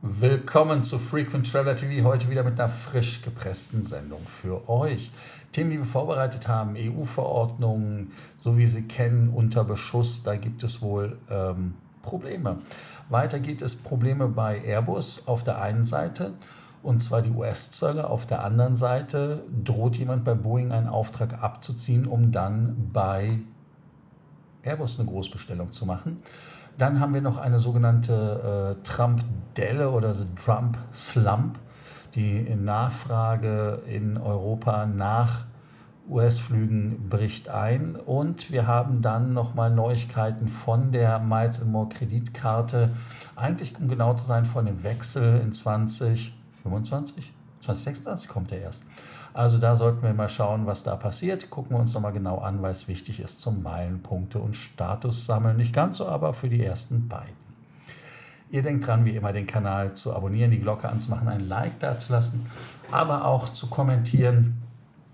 Willkommen zu Frequent Traveler TV, heute wieder mit einer frisch gepressten Sendung für euch. Themen, die wir vorbereitet haben, EU-Verordnungen, so wie Sie kennen, unter Beschuss, da gibt es wohl Probleme. Weiter gibt es Probleme bei Airbus auf der einen Seite, und zwar die US-Zölle. Auf der anderen Seite droht jemand bei Boeing einen Auftrag abzuziehen, um dann bei Airbus eine Großbestellung zu machen. Dann haben wir noch eine sogenannte Trump-Delle oder the Trump-Slump. Die Nachfrage in Europa nach US-Flügen bricht ein. Und wir haben dann nochmal Neuigkeiten von der Miles & More Kreditkarte. Eigentlich, um genau zu sein, von dem Wechsel in 2025? 2026 kommt er erst. Also da sollten wir mal schauen, was da passiert. Gucken wir uns nochmal genau an, weil es wichtig ist zum Meilenpunkte und Status sammeln. Nicht ganz so, aber für die ersten beiden. Ihr denkt dran, wie immer, den Kanal zu abonnieren, die Glocke anzumachen, ein Like dazulassen, aber auch zu kommentieren.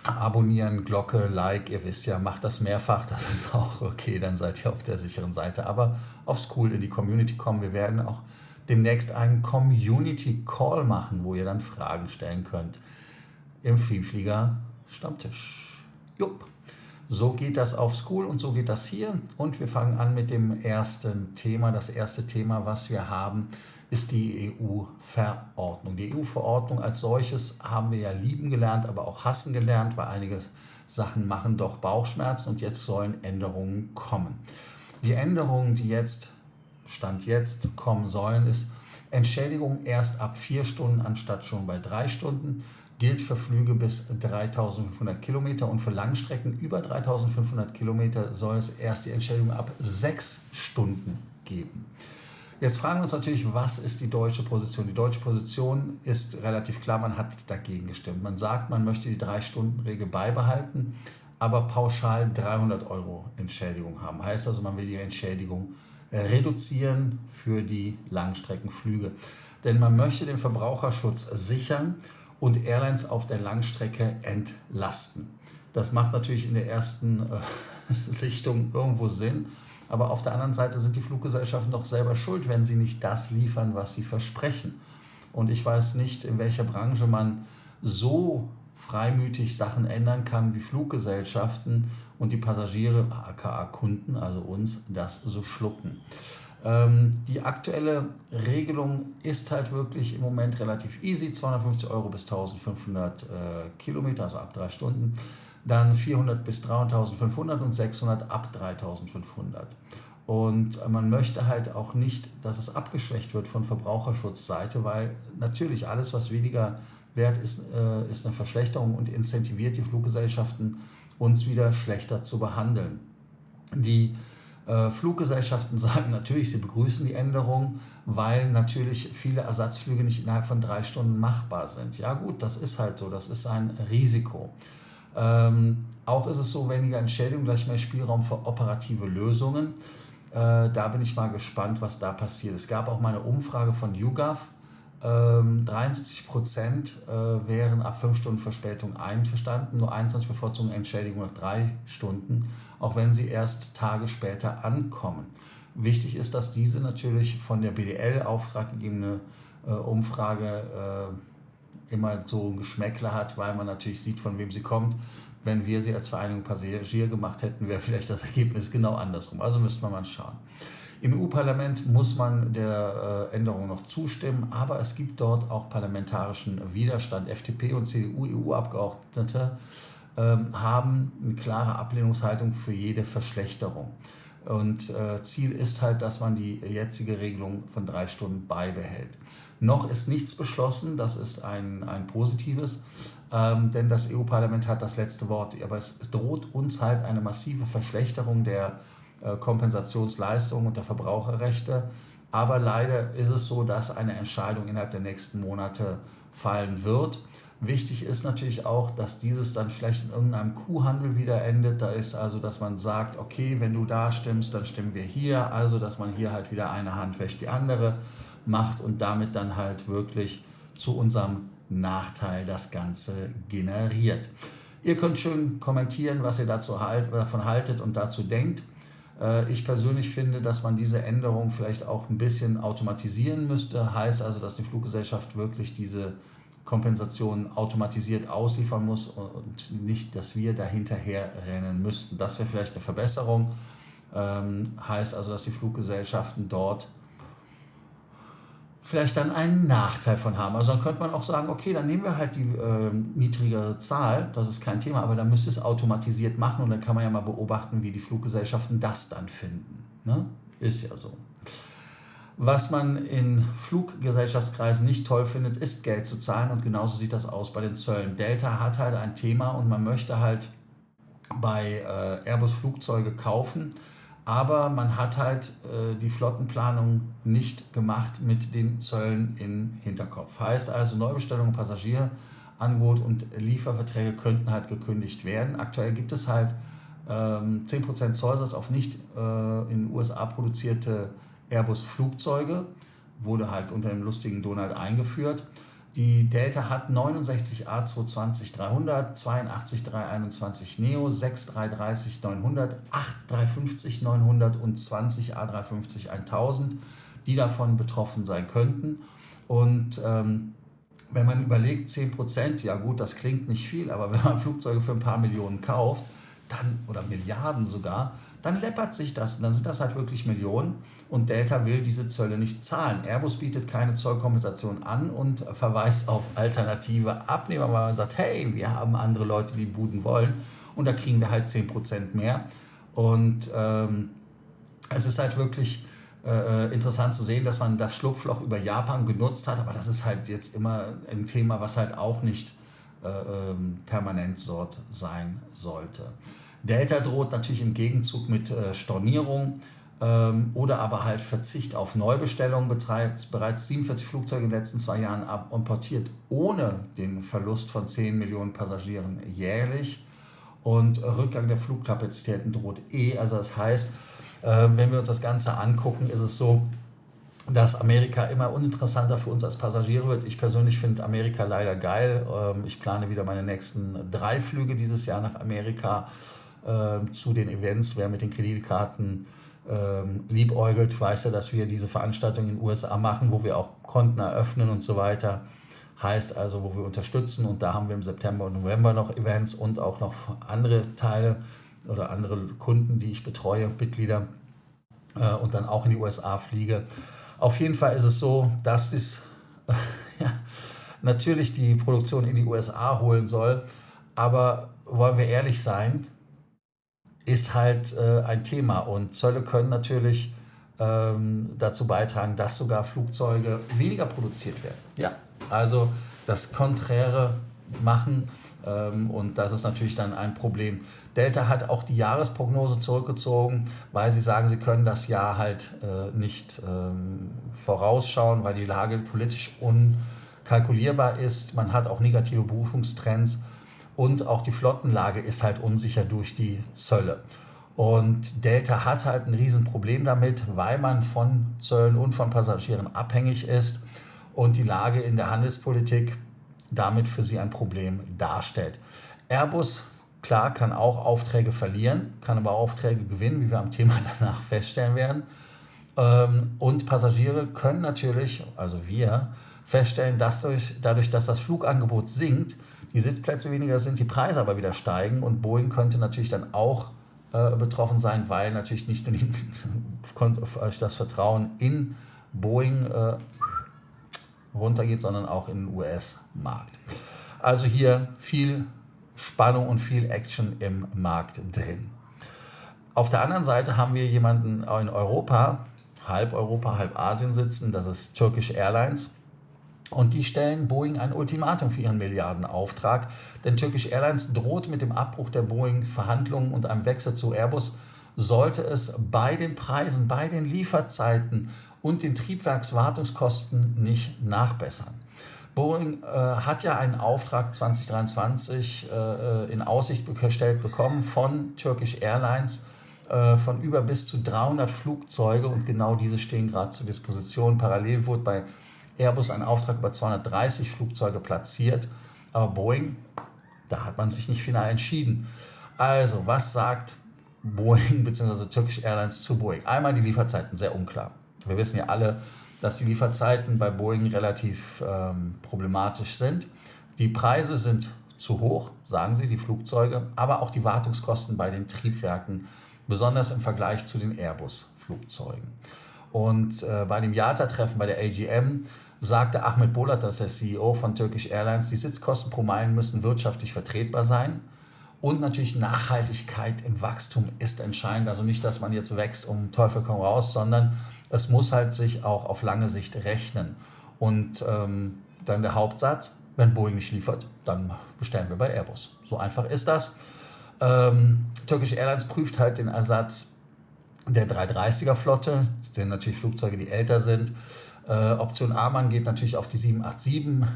Abonnieren, Glocke, Like, ihr wisst ja, macht das mehrfach, das ist auch okay, dann seid ihr auf der sicheren Seite. Aber aufs Cool in die Community kommen. Wir werden auch demnächst einen Community Call machen, wo ihr dann Fragen stellen könnt. Im Vielflieger Stammtisch. Jupp. So geht das auf School und so geht das hier. Und wir fangen an mit dem ersten Thema. Das erste Thema, was wir haben, ist die EU-Verordnung. Die EU-Verordnung als solches haben wir ja lieben gelernt, aber auch hassen gelernt, weil einige Sachen machen doch Bauchschmerzen und jetzt sollen Änderungen kommen. Die Änderungen, die Stand jetzt kommen sollen, ist Entschädigung erst ab 4 Stunden anstatt schon bei 3 Stunden. Gilt für Flüge bis 3.500 Kilometer und für Langstrecken über 3.500 Kilometer soll es erst die Entschädigung ab 6 Stunden geben. Jetzt fragen wir uns natürlich, was ist die deutsche Position? Die deutsche Position ist relativ klar, man hat dagegen gestimmt. Man sagt, man möchte die 3-Stunden-Regel beibehalten, aber pauschal 300 € Entschädigung haben. Heißt also, man will die Entschädigung reduzieren für die Langstreckenflüge. Denn man möchte den Verbraucherschutz sichern und Airlines auf der Langstrecke entlasten. Das macht natürlich in der ersten Sichtung irgendwo Sinn, aber auf der anderen Seite sind die Fluggesellschaften doch selber schuld, wenn sie nicht das liefern, was sie versprechen. Und ich weiß nicht, in welcher Branche man so freimütig Sachen ändern kann wie Fluggesellschaften und die Passagiere, aka Kunden, also uns, das so schlucken. Die aktuelle Regelung ist halt wirklich im Moment relativ easy, 250 € bis 1500 Kilometer, also ab 3 Stunden, dann 400 bis 3.500 und 600 ab 3.500. Und man möchte halt auch nicht, dass es abgeschwächt wird von Verbraucherschutzseite, weil natürlich alles, was weniger wert ist, ist eine Verschlechterung und incentiviert die Fluggesellschaften, uns wieder schlechter zu behandeln. Die Fluggesellschaften sagen natürlich, sie begrüßen die Änderung, weil natürlich viele Ersatzflüge nicht innerhalb von 3 Stunden machbar sind. Ja gut, das ist halt so, das ist ein Risiko. Auch ist es so, weniger Entschädigung, gleich mehr Spielraum für operative Lösungen. Da bin ich mal gespannt, was da passiert. Es gab auch mal eine Umfrage von YouGov. 73% wären ab 5 Stunden Verspätung einverstanden, nur 21% bevorzugen Entschädigung nach 3 Stunden, auch wenn sie erst Tage später ankommen. Wichtig ist, dass diese natürlich von der BDL auftraggegebene Umfrage immer so ein Geschmäckle hat, weil man natürlich sieht, von wem sie kommt. Wenn wir sie als Vereinigung Passagier gemacht hätten, wäre vielleicht das Ergebnis genau andersrum. Also müsste man mal schauen. Im EU-Parlament muss man der Änderung noch zustimmen, aber es gibt dort auch parlamentarischen Widerstand. FDP und CDU, EU-Abgeordnete haben eine klare Ablehnungshaltung für jede Verschlechterung. Und Ziel ist halt, dass man die jetzige Regelung von 3 Stunden beibehält. Noch ist nichts beschlossen, das ist ein Positives, denn das EU-Parlament hat das letzte Wort. Aber es droht uns halt eine massive Verschlechterung der Kompensationsleistungen und der Verbraucherrechte. Aber leider ist es so, dass eine Entscheidung innerhalb der nächsten Monate fallen wird. Wichtig ist natürlich auch, dass dieses dann vielleicht in irgendeinem Kuhhandel wieder endet. Da ist also, dass man sagt, okay, wenn du da stimmst, dann stimmen wir hier. Also, dass man hier halt wieder eine Hand wäscht die andere macht und damit dann halt wirklich zu unserem Nachteil das Ganze generiert. Ihr könnt schön kommentieren, was ihr davon haltet und dazu denkt. Ich persönlich finde, dass man diese Änderung vielleicht auch ein bisschen automatisieren müsste. Heißt also, dass die Fluggesellschaft wirklich diese Kompensation automatisiert ausliefern muss und nicht, dass wir dahinterher rennen müssten. Das wäre vielleicht eine Verbesserung. Heißt also, dass die Fluggesellschaften dort vielleicht dann einen Nachteil von haben. Also dann könnte man auch sagen, okay, dann nehmen wir halt die niedrigere Zahl, das ist kein Thema, aber dann müsst ihr es automatisiert machen und dann kann man ja mal beobachten, wie die Fluggesellschaften das dann finden. Ne? Ist ja so. Was man in Fluggesellschaftskreisen nicht toll findet, ist Geld zu zahlen und genauso sieht das aus bei den Zöllen. Delta hat halt ein Thema und man möchte halt bei Airbus Flugzeuge kaufen, aber man hat halt die Flottenplanung nicht gemacht mit den Zöllen im Hinterkopf. Heißt also, Neubestellungen, Passagierangebot und Lieferverträge könnten halt gekündigt werden. Aktuell gibt es halt 10% Zollsatz auf nicht in den USA produzierte Airbus-Flugzeuge, wurde halt unter dem lustigen Donald eingeführt. Die Delta hat 69 A220-300, 82 321 Neo, 6 330-900, 8 350-900 und 20 A350-1000, die davon betroffen sein könnten. Und wenn man überlegt, 10%, ja gut, das klingt nicht viel, aber wenn man Flugzeuge für ein paar Millionen kauft, dann, oder Milliarden sogar, dann läppert sich das und dann sind das halt wirklich Millionen und Delta will diese Zölle nicht zahlen. Airbus bietet keine Zollkompensation an und verweist auf alternative Abnehmer, weil man sagt, hey, wir haben andere Leute, die Buden wollen und da kriegen wir halt 10% mehr. Und es ist halt wirklich interessant zu sehen, dass man das Schlupfloch über Japan genutzt hat, aber das ist halt jetzt immer ein Thema, was halt auch nicht permanent dort sein sollte. Delta droht natürlich im Gegenzug mit Stornierung oder aber halt Verzicht auf Neubestellungen, bereits 47 Flugzeuge in den letzten 2 Jahren importiert, ohne den Verlust von 10 Millionen Passagieren jährlich. Und Rückgang der Flugkapazitäten droht Also das heißt, wenn wir uns das Ganze angucken, ist es so, dass Amerika immer uninteressanter für uns als Passagiere wird. Ich persönlich finde Amerika leider geil. Ich plane wieder meine nächsten 3 Flüge dieses Jahr nach Amerika zu den Events. Wer mit den Kreditkarten liebäugelt, weiß ja, dass wir diese Veranstaltungen in den USA machen, wo wir auch Konten eröffnen und so weiter. Heißt also, wo wir unterstützen und da haben wir im September und November noch Events und auch noch andere Teile oder andere Kunden, die ich betreue, Mitglieder und dann auch in die USA fliege. Auf jeden Fall ist es so, dass es natürlich die Produktion in die USA holen soll, aber wollen wir ehrlich sein, ist halt ein Thema und Zölle können natürlich dazu beitragen, dass sogar Flugzeuge weniger produziert werden. Ja, also das Konträre machen und das ist natürlich dann ein Problem. Delta hat auch die Jahresprognose zurückgezogen, weil sie sagen, sie können das Jahr halt nicht vorausschauen, weil die Lage politisch unkalkulierbar ist. Man hat auch negative Buchungstrends und auch die Flottenlage ist halt unsicher durch die Zölle. Und Delta hat halt ein Riesenproblem damit, weil man von Zöllen und von Passagieren abhängig ist und die Lage in der Handelspolitik damit für sie ein Problem darstellt. Airbus, klar, kann auch Aufträge verlieren, kann aber Aufträge gewinnen, wie wir am Thema danach feststellen werden. Und Passagiere können natürlich, also wir, feststellen, dass dadurch, dass das Flugangebot sinkt, die Sitzplätze weniger sind, die Preise aber wieder steigen und Boeing könnte natürlich dann auch betroffen sein, weil natürlich nicht nur das Vertrauen in Boeing runtergeht, sondern auch in den US-Markt. Also hier viel Spannung und viel Action im Markt drin. Auf der anderen Seite haben wir jemanden in Europa, halb Asien sitzen, das ist Turkish Airlines. Und die stellen Boeing ein Ultimatum für ihren Milliardenauftrag, denn Turkish Airlines droht mit dem Abbruch der Boeing-Verhandlungen und einem Wechsel zu Airbus, sollte es bei den Preisen, bei den Lieferzeiten und den Triebwerkswartungskosten nicht nachbessern. Boeing hat ja einen Auftrag 2023 in Aussicht gestellt bekommen von Turkish Airlines von über bis zu 300 Flugzeuge und genau diese stehen gerade zur Disposition. Parallel wurde bei Airbus ein Auftrag über 230 Flugzeuge platziert, aber Boeing, da hat man sich nicht final entschieden. Also, was sagt Boeing bzw. Turkish Airlines zu Boeing. Einmal die Lieferzeiten, sehr unklar. Wir wissen ja alle, dass die Lieferzeiten bei Boeing relativ problematisch sind. Die Preise sind zu hoch, sagen sie, die Flugzeuge, aber auch die Wartungskosten bei den Triebwerken, besonders im Vergleich zu den Airbus-Flugzeugen. Und bei dem IATA-Treffen bei der AGM sagte Ahmet Bolat, das ist der CEO von Turkish Airlines, die Sitzkosten pro Meilen müssen wirtschaftlich vertretbar sein. Und natürlich Nachhaltigkeit im Wachstum ist entscheidend. Also nicht, dass man jetzt wächst um Teufel komm raus, sondern es muss halt sich auch auf lange Sicht rechnen. Und dann der Hauptsatz, wenn Boeing nicht liefert, dann bestellen wir bei Airbus. So einfach ist das. Turkish Airlines prüft halt den Ersatz der 330er-Flotte. Das sind natürlich Flugzeuge, die älter sind. Option A, man geht natürlich auf die 787,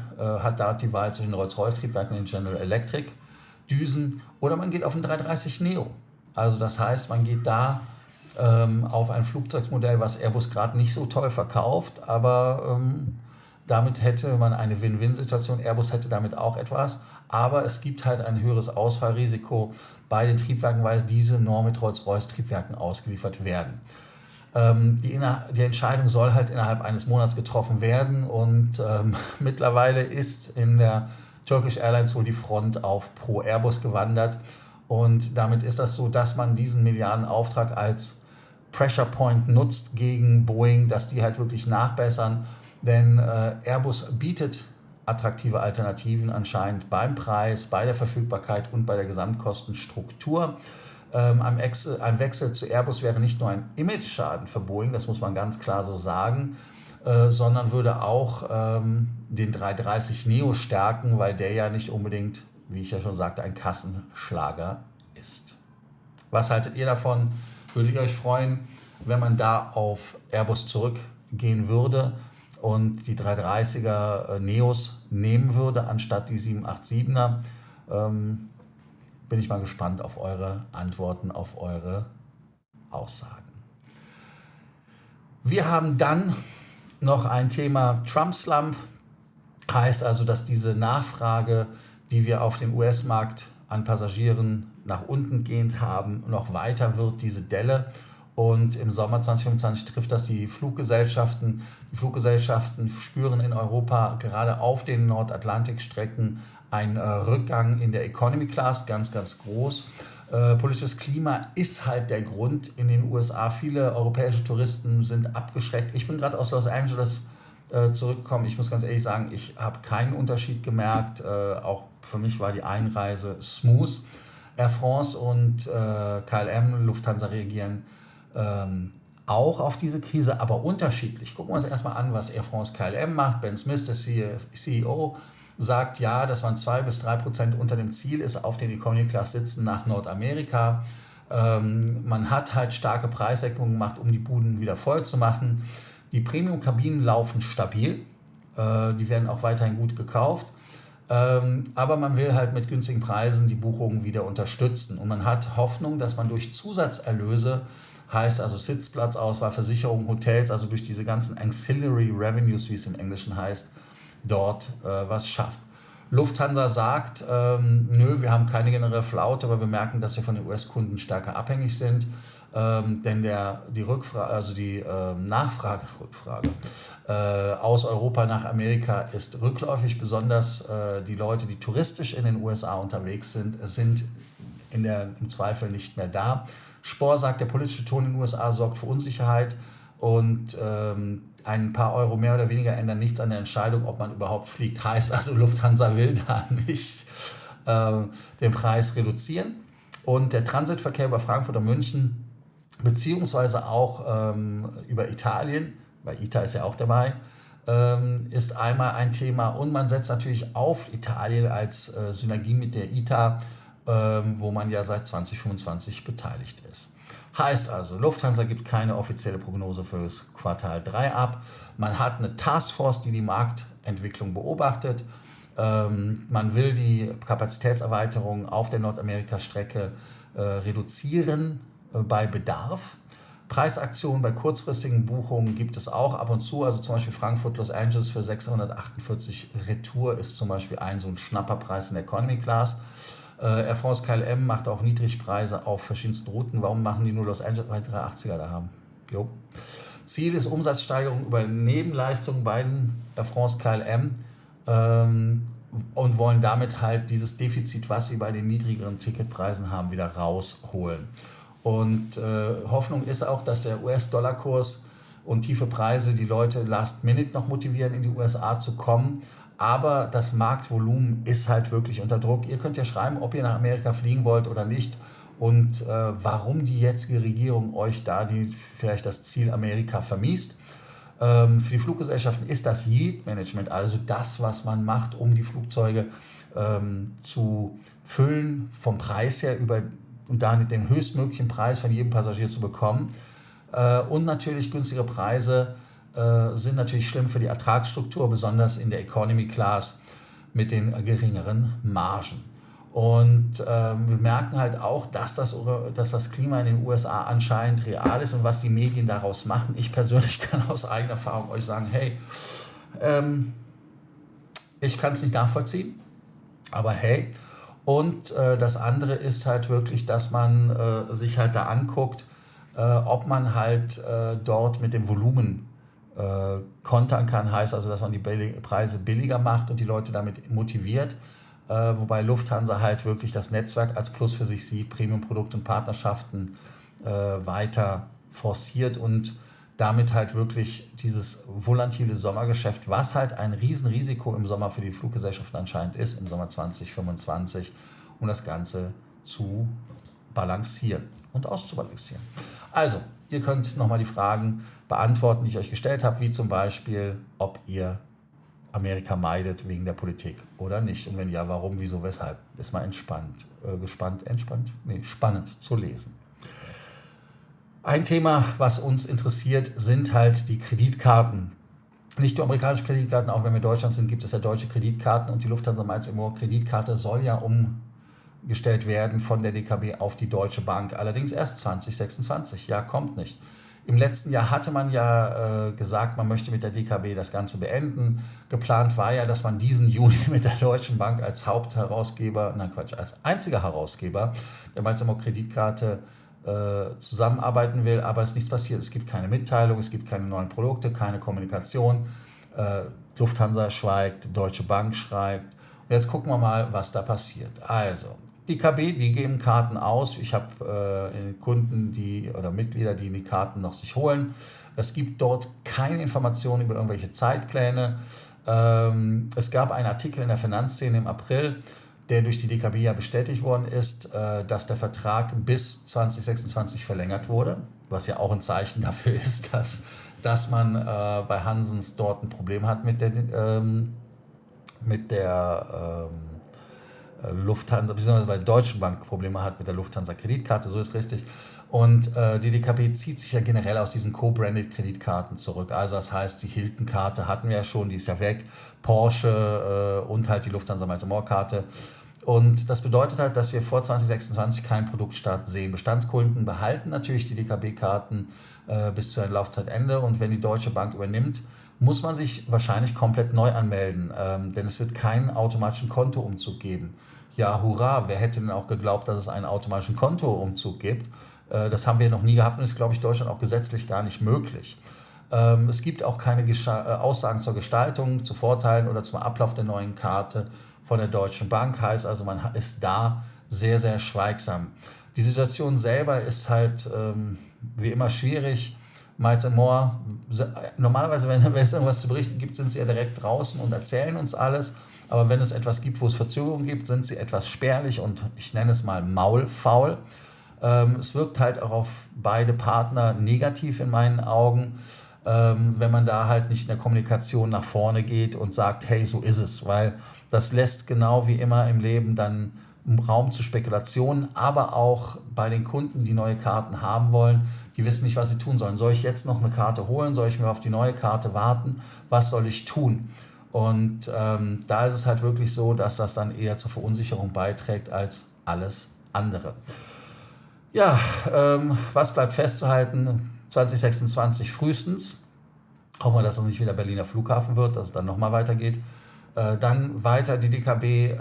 hat da die Wahl zwischen Rolls-Royce-Triebwerken und den General Electric Düsen, oder man geht auf den 330 Neo. Also das heißt, man geht da auf ein Flugzeugmodell, was Airbus gerade nicht so toll verkauft, aber damit hätte man eine Win-Win-Situation. Airbus hätte damit auch etwas, aber es gibt halt ein höheres Ausfallrisiko bei den Triebwerken, weil diese nur mit Rolls-Royce-Triebwerken ausgeliefert werden. Die Entscheidung soll halt innerhalb eines Monats getroffen werden und mittlerweile ist in der Turkish Airlines wohl die Front auf Pro Airbus gewandert und damit ist das so, dass man diesen Milliardenauftrag als Pressure Point nutzt gegen Boeing, dass die halt wirklich nachbessern, denn Airbus bietet attraktive Alternativen anscheinend beim Preis, bei der Verfügbarkeit und bei der Gesamtkostenstruktur. Ein Wechsel zu Airbus wäre nicht nur ein Image-Schaden für Boeing, das muss man ganz klar so sagen, sondern würde auch den 330 Neo stärken, weil der ja nicht unbedingt, wie ich ja schon sagte, ein Kassenschlager ist. Was haltet ihr davon? Würde ich euch freuen, wenn man da auf Airbus zurückgehen würde und die 330er Neos nehmen würde, anstatt die 787er? Bin ich mal gespannt auf eure Antworten, auf eure Aussagen. Wir haben dann noch ein Thema Trump-Slump. Heißt also, dass diese Nachfrage, die wir auf dem US-Markt an Passagieren nach unten gehend haben, noch weiter wird, diese Delle. Und im Sommer 2025 trifft das die Fluggesellschaften. Die Fluggesellschaften spüren in Europa gerade auf den Nordatlantikstrecken einen Rückgang in der Economy Class, ganz, ganz groß. Politisches Klima ist halt der Grund in den USA. Viele europäische Touristen sind abgeschreckt. Ich bin gerade aus Los Angeles zurückgekommen. Ich muss ganz ehrlich sagen, ich habe keinen Unterschied gemerkt. Auch für mich war die Einreise smooth. Air France und KLM, Lufthansa reagieren auch auf diese Krise, aber unterschiedlich. Gucken wir uns erstmal an, was Air France KLM macht. Ben Smith, der CEO, sagt ja, dass man 2-3% unter dem Ziel ist, auf den Economy Class sitzen nach Nordamerika. Man hat halt starke Preissenkungen gemacht, um die Buden wieder voll zu machen. Die Premium-Kabinen laufen stabil, die werden auch weiterhin gut gekauft, aber man will halt mit günstigen Preisen die Buchungen wieder unterstützen. Und man hat Hoffnung, dass man durch Zusatzerlöse, heißt also Sitzplatzauswahl, Versicherung, Hotels, also durch diese ganzen Ancillary Revenues, wie es im Englischen heißt, dort was schafft. Lufthansa sagt, nö, wir haben keine generelle Flaute, aber wir merken, dass wir von den US-Kunden stärker abhängig sind, denn die Nachfrage aus Europa nach Amerika ist rückläufig, besonders die Leute, die touristisch in den USA unterwegs sind im Zweifel nicht mehr da. Spohr sagt, der politische Ton in den USA sorgt für Unsicherheit und ein paar Euro mehr oder weniger ändern nichts an der Entscheidung, ob man überhaupt fliegt. Heißt also, Lufthansa will da nicht den Preis reduzieren. Und der Transitverkehr über Frankfurt und München, beziehungsweise auch über Italien, weil ITA ist ja auch dabei, ist einmal ein Thema. Und man setzt natürlich auf Italien als Synergie mit der ITA, wo man ja seit 2025 beteiligt ist. Heißt also, Lufthansa gibt keine offizielle Prognose für das Quartal 3 ab. Man hat eine Taskforce, die die Marktentwicklung beobachtet. Man will die Kapazitätserweiterung auf der Nordamerika-Strecke reduzieren bei Bedarf. Preisaktionen bei kurzfristigen Buchungen gibt es auch ab und zu. Also zum Beispiel Frankfurt-Los Angeles für 648 Retour ist zum Beispiel so ein Schnapperpreis in der Economy Class. Air France KLM macht auch Niedrigpreise auf verschiedensten Routen. Warum machen die nur Los Angeles, weil die 380er da haben? Jo. Ziel ist Umsatzsteigerung über Nebenleistungen bei den Air France KLM und wollen damit halt dieses Defizit, was sie bei den niedrigeren Ticketpreisen haben, wieder rausholen. Und Hoffnung ist auch, dass der US-Dollar-Kurs und tiefe Preise die Leute last minute noch motivieren, in die USA zu kommen. Aber das Marktvolumen ist halt wirklich unter Druck. Ihr könnt ja schreiben, ob ihr nach Amerika fliegen wollt oder nicht und warum die jetzige Regierung euch da vielleicht das Ziel Amerika vermiest. Für die Fluggesellschaften ist das Yield-Management, also das, was man macht, um die Flugzeuge zu füllen, vom Preis her und damit den höchstmöglichen Preis von jedem Passagier zu bekommen. Und natürlich günstige Preise sind natürlich schlimm für die Ertragsstruktur, besonders in der Economy Class mit den geringeren Margen. Und wir merken halt auch, dass das Klima in den USA anscheinend real ist und was die Medien daraus machen. Ich persönlich kann aus eigener Erfahrung euch sagen, hey, ich kann es nicht nachvollziehen, aber hey. Und das andere ist halt wirklich, dass man sich halt da anguckt, ob man halt dort mit dem Volumen kontern kann, heißt also, dass man die Preise billiger macht und die Leute damit motiviert. Wobei Lufthansa halt wirklich das Netzwerk als Plus für sich sieht, Premium-Produkte und Partnerschaften weiter forciert und damit halt wirklich dieses volatile Sommergeschäft, was halt ein Riesenrisiko im Sommer für die Fluggesellschaften anscheinend ist, im Sommer 2025, um das Ganze zu balancieren und auszubalancieren. Also, ihr könnt nochmal die Fragen beantworten, die ich euch gestellt habe, wie zum Beispiel, ob ihr Amerika meidet wegen der Politik oder nicht. Und wenn ja, warum, wieso, weshalb? Ist mal spannend zu lesen. Ein Thema, was uns interessiert, sind halt die Kreditkarten. Nicht nur amerikanische Kreditkarten, auch wenn wir in Deutschland sind, gibt es ja deutsche Kreditkarten und die Lufthansa Miles & More Kreditkarte soll ja umgestellt werden von der DKB auf die Deutsche Bank. Allerdings erst 2026. Ja, kommt nicht. Im letzten Jahr hatte man ja gesagt, man möchte mit der DKB das Ganze beenden. Geplant war ja, dass man diesen Juni mit der Deutschen Bank als als einziger Herausgeber der Miles & More Kreditkarte zusammenarbeiten will, aber es ist nichts passiert. Es gibt keine Mitteilung, es gibt keine neuen Produkte, keine Kommunikation. Lufthansa schweigt, Deutsche Bank schweigt. Und jetzt gucken wir mal, was da passiert. Also, die KB, die geben Karten aus. Ich habe Kunden oder Mitglieder, die die Karten noch sich holen. Es gibt dort keine Informationen über irgendwelche Zeitpläne. Es gab einen Artikel in der Finanzszene im April, der durch die DKB ja bestätigt worden ist, dass der Vertrag bis 2026 verlängert wurde, was ja auch ein Zeichen dafür ist, dass man bei Hansens dort ein Problem hat mit der Lufthansa, beziehungsweise bei der Deutschen Bank Probleme hat mit der Lufthansa Kreditkarte, so ist richtig. Und die DKB zieht sich ja generell aus diesen Co-Branded Kreditkarten zurück. Also das heißt, die Hilton-Karte hatten wir ja schon, die ist ja weg, Porsche und halt die Lufthansa Miles & More Karte. Und das bedeutet halt, dass wir vor 2026 keinen Produktstart sehen. Bestandskunden behalten natürlich die DKB-Karten bis zu einem Laufzeitende und wenn die Deutsche Bank übernimmt, muss man sich wahrscheinlich komplett neu anmelden, denn es wird keinen automatischen Kontoumzug geben. Ja, hurra, wer hätte denn auch geglaubt, dass es einen automatischen Kontoumzug gibt? Das haben wir noch nie gehabt und ist, glaube ich, in Deutschland auch gesetzlich gar nicht möglich. Es gibt auch keine Aussagen zur Gestaltung, zu Vorteilen oder zum Ablauf der neuen Karte von der Deutschen Bank. Heißt also, man ist da sehr, sehr schweigsam. Die Situation selber ist halt wie immer schwierig. Miles & More, normalerweise, wenn es irgendwas zu berichten gibt, sind sie ja direkt draußen und erzählen uns alles. Aber wenn es etwas gibt, wo es Verzögerungen gibt, sind sie etwas spärlich und ich nenne es mal maulfaul. Es wirkt halt auch auf beide Partner negativ in meinen Augen, wenn man da halt nicht in der Kommunikation nach vorne geht und sagt, hey, so ist es. Weil das lässt genau wie immer im Leben dann Raum zu Spekulationen, aber auch bei den Kunden, die neue Karten haben wollen, die wissen nicht, was sie tun sollen. Soll ich jetzt noch eine Karte holen? Soll ich mir auf die neue Karte warten? Was soll ich tun? Und da ist es halt wirklich so, dass das dann eher zur Verunsicherung beiträgt als alles andere. Ja, was bleibt festzuhalten? 2026 frühestens. Hoffen wir, dass es nicht wieder Berliner Flughafen wird, dass es dann nochmal weitergeht. Dann weiter, die DKB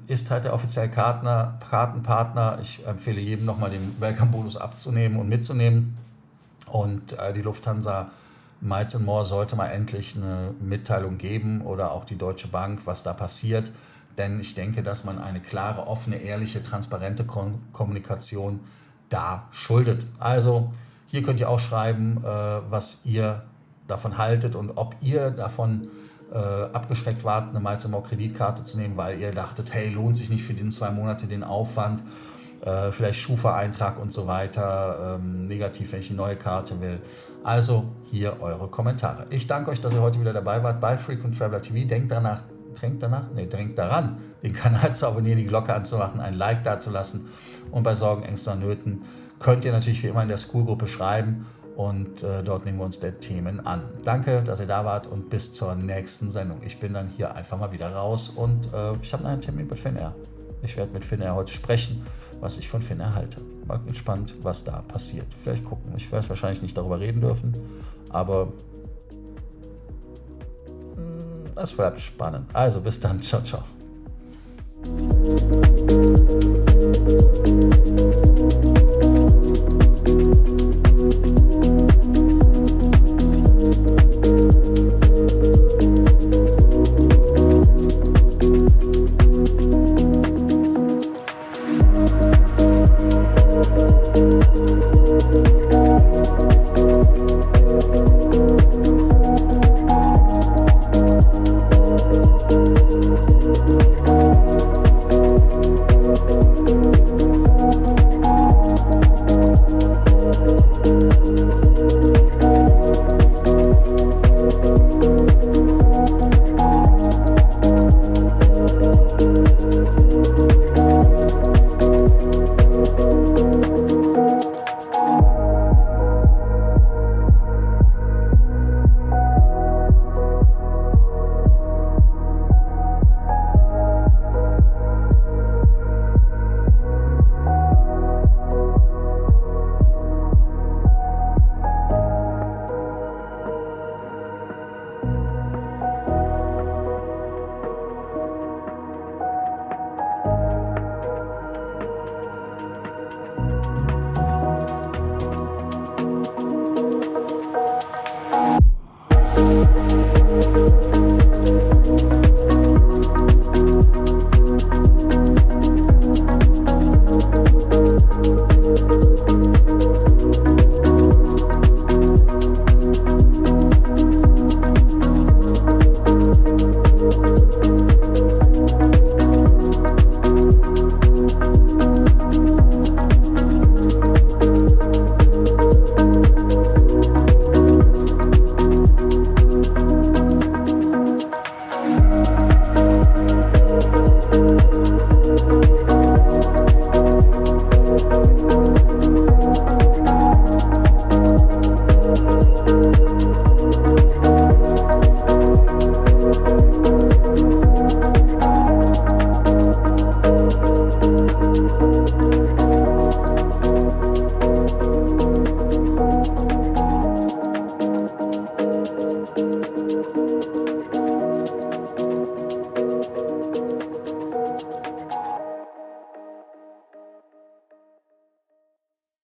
ist halt der offizielle Kartenpartner. Ich empfehle jedem nochmal den Welcome-Bonus abzunehmen und mitzunehmen. Und die Lufthansa Miles & More sollte mal endlich eine Mitteilung geben oder auch die Deutsche Bank, was da passiert. Denn ich denke, dass man eine klare, offene, ehrliche, transparente Kommunikation da schuldet. Also hier könnt ihr auch schreiben, was ihr davon haltet und ob ihr davon abgeschreckt wart, eine Miles & More Kreditkarte zu nehmen, weil ihr dachtet, hey, lohnt sich nicht für den 2 Monate den Aufwand, vielleicht Schufa-Eintrag und so weiter, negativ, wenn ich eine neue Karte will. Also hier eure Kommentare. Ich danke euch, dass ihr heute wieder dabei wart bei Frequent Traveler TV. Denkt daran, den Kanal zu abonnieren, die Glocke anzumachen, ein Like dazulassen und bei Sorgen, Ängsten und Nöten könnt ihr natürlich wie immer in der School-Gruppe schreiben und dort nehmen wir uns der Themen an. Danke, dass ihr da wart und bis zur nächsten Sendung. Ich bin dann hier einfach mal wieder raus und ich habe einen Termin mit Finnair. Ich werde mit Finnair heute sprechen, was ich von Finnair halte. Mal gespannt, was da passiert. Vielleicht gucken. Ich werde wahrscheinlich nicht darüber reden dürfen, aber es bleibt spannend. Also bis dann. Ciao, ciao.